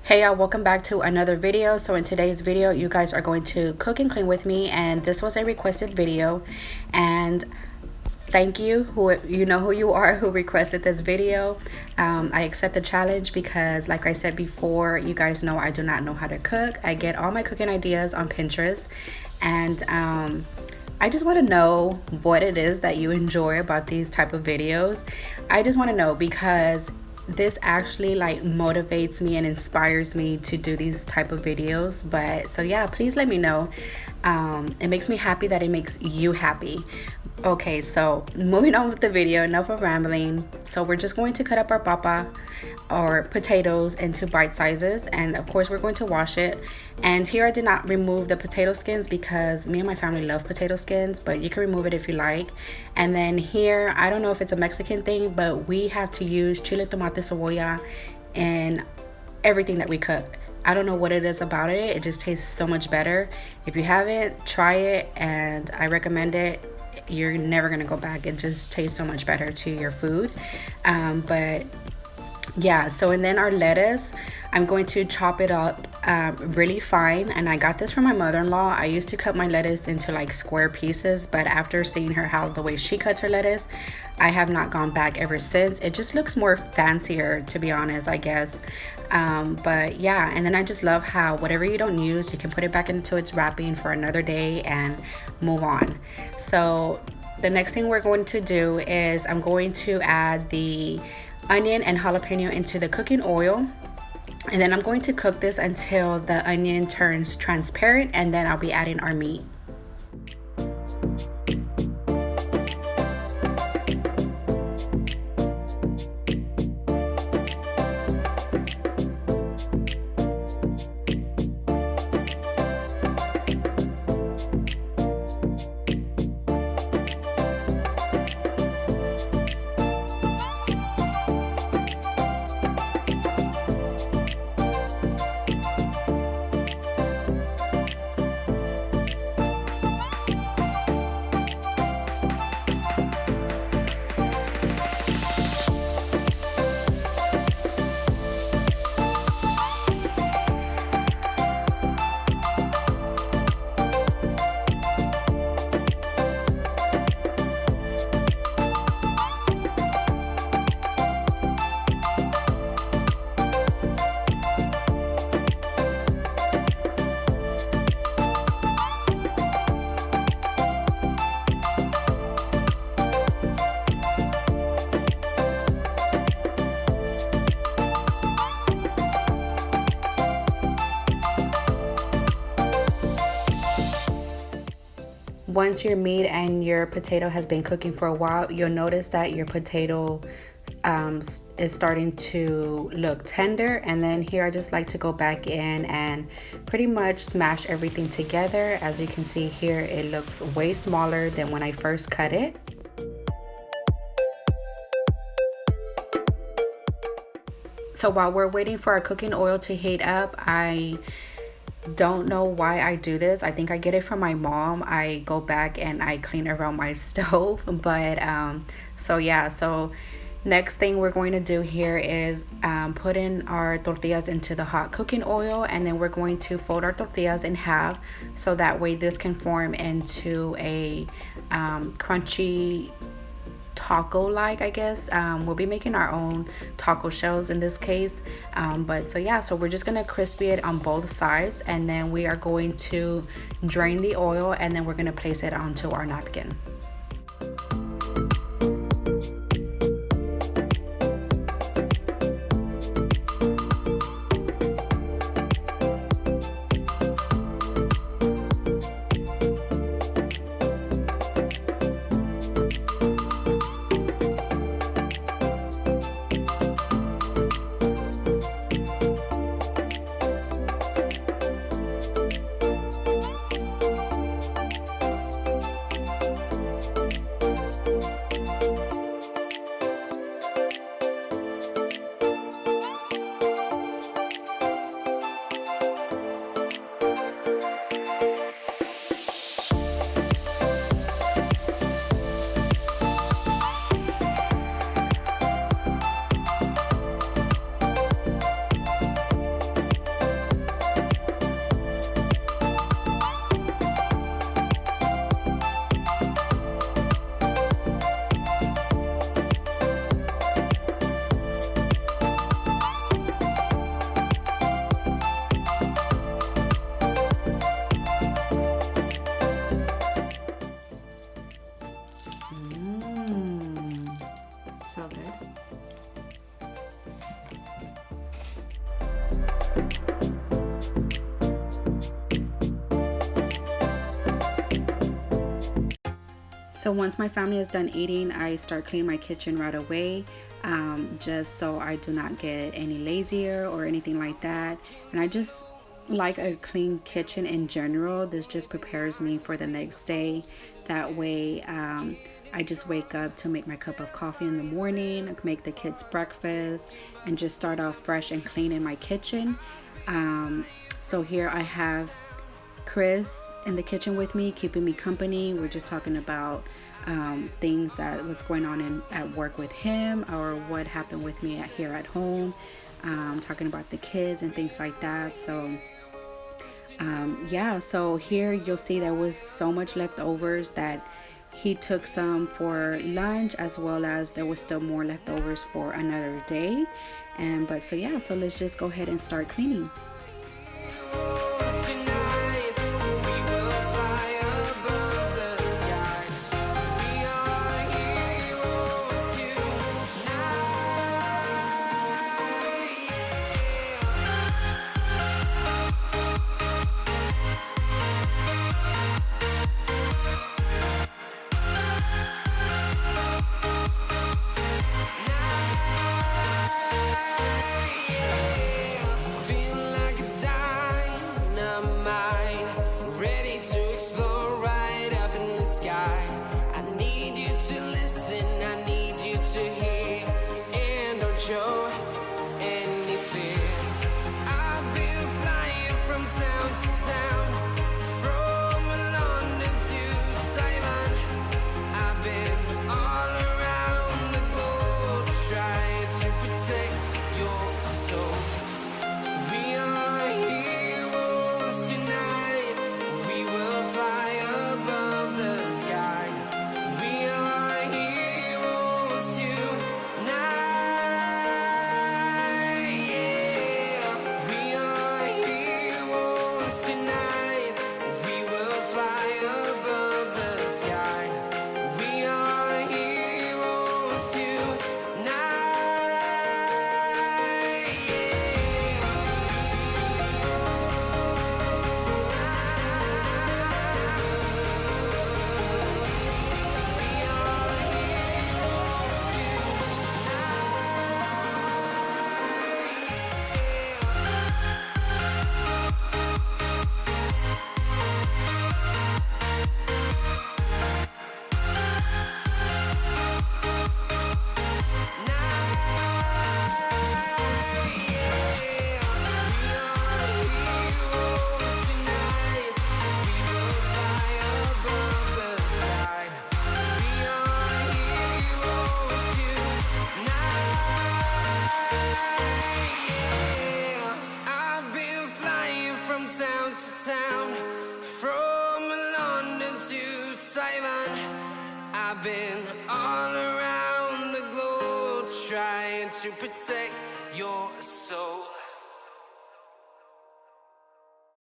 Hey y'all, welcome back to another video. So in today's video, you guys are going to cook and clean with me, and this was a requested video, and thank you, who you know who you are, who requested this video. I accept the challenge because, like I said before, you guys know I do not know how to cook. I get all my cooking ideas on Pinterest, and I just want to know what it is that you enjoy about these type of videos. I just want to know because this actually like motivates me and inspires me to do these type of videos. But so yeah, please let me know. It makes me happy that it makes you happy. Okay, so moving on with the video, enough of rambling. So we're just going to cut up our papa or potatoes into bite sizes, and of course we're going to wash it. And here I did not remove the potato skins because me and my family love potato skins, but you can remove it if you like. And then here, I don't know if it's a Mexican thing, but we have to use chile, tomate, cebolla in everything that we cook. I don't know what it is about it. It just tastes so much better. If you haven't, try it, and I recommend it. You're never gonna go back. It just tastes so much better to your food. But yeah, so and then our lettuce, I'm going to chop it up really fine, and I got this from my mother-in-law. I used to cut my lettuce into like square pieces, but after seeing her how the way she cuts her lettuce, I have not gone back ever since. It just looks more fancier, to be honest, I guess. But yeah, and then I just love how whatever you don't use, you can put it back into its wrapping for another day and move on. So the next thing we're going to do is I'm going to add the onion and jalapeno into the cooking oil, and then I'm going to cook this until the onion turns transparent, and then I'll be adding our meat. Once your meat and your potato has been cooking for a while, you'll notice that your potato is starting to look tender. And then here I just like to go back in and pretty much smash everything together. As you can see here, it looks way smaller than when I first cut it. So while we're waiting for our cooking oil to heat up, I don't know why I do this. I think I get it from my mom. I go back and I clean around my stove. But so yeah, so next thing we're going to do here is put in our tortillas into the hot cooking oil, and then we're going to fold our tortillas in half so that way this can form into a crunchy taco like, I guess. We'll be making our own taco shells in this case, but so yeah, so we're just gonna crispy it on both sides, and then we are going to drain the oil, and then we're gonna place it onto our napkin. So once my family is done eating, I start cleaning my kitchen right away, just so I do not get any lazier or anything like that. And I just like a clean kitchen in general. This just prepares me for the next day. That way I just wake up to make my cup of coffee in the morning, make the kids breakfast, and just start off fresh and clean in my kitchen. So here I have Chris in the kitchen with me, keeping me company. We're just talking about things that what's going on at work with him, or what happened with me here at home, talking about the kids and things like that. So yeah, so here you'll see there was so much leftovers that he took some for lunch, as well as there was still more leftovers for another day. But so yeah, so let's just go ahead and start cleaning. I've been all around the globe trying to protect your soul.